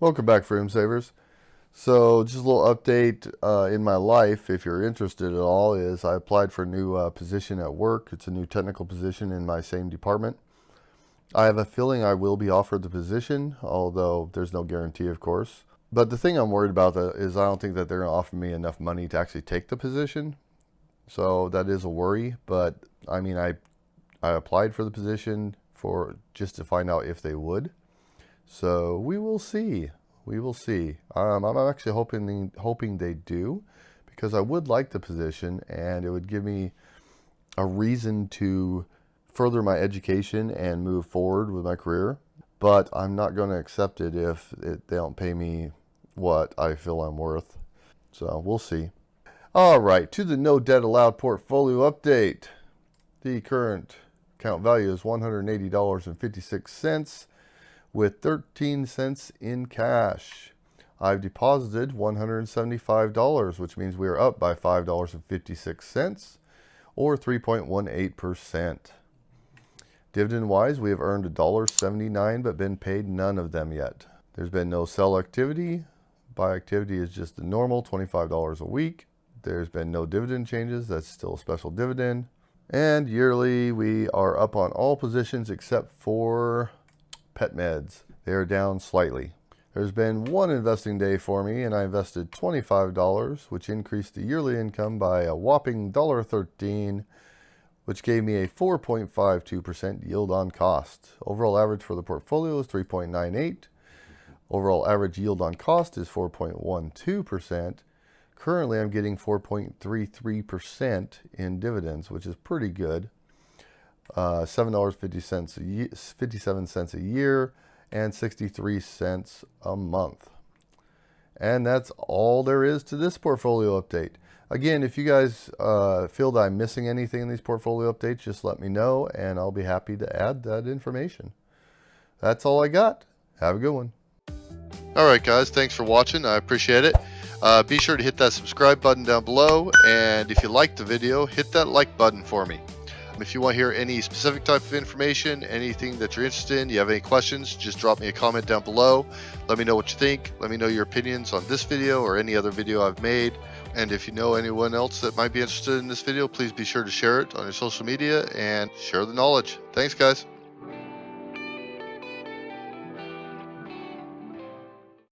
Welcome back, Freedom Savers. So just a little update in my life, if you're interested at all, is I applied for a new position at work. It's a new technical position in my same department. I have a feeling I will be offered the position, although there's no guarantee, of course. But the thing I'm worried about is I don't think that they're going to offer me enough money to actually take the position. So that is a worry. But I mean, I applied for the position for just to find out if they would. So we will see. We will see. I'm actually hoping they do, because I would like the position and it would give me a reason to further my education and move forward with my career. But I'm not going to accept it if they don't pay me what I feel I'm worth. So we'll see. All right, to the no debt allowed portfolio update. The current account value is $180.56 with 13 cents in cash. I've deposited $175, which means we are up by $5.56 or 3.18%. Dividend-wise, we have earned $1.79 but been paid none of them yet. There's been no sell activity. Buy activity is just the normal $25 a week. There's been no dividend changes. That's still a special dividend. And yearly, we are up on all positions except for pet meds. They are down slightly. There's been one investing day for me, and I invested $25, which increased the yearly income by a whopping $1.13, which gave me a 4.52% yield on cost. Overall average for the portfolio is 3.98. Overall average yield on cost is 4.12%. Currently, I'm getting 4.33% in dividends, which is pretty good. $7.57 a year and 63 cents a month. And that's all there is to this portfolio update. Again, if you guys feel that I'm missing anything in these portfolio updates, just let me know and I'll be happy to add that information. That's all I got. Have a good one. All right, guys, thanks for watching. I appreciate it. Be sure to hit that subscribe button down below, and if you liked the video, hit that like button for me. If you want to hear any specific type of information, anything that you're interested in, you have any questions, just drop me a comment down below. Let me know what you think. Let me know your opinions on this video or any other video I've made. And if you know anyone else that might be interested in this video, please be sure to share it on your social media and share the knowledge. Thanks, guys.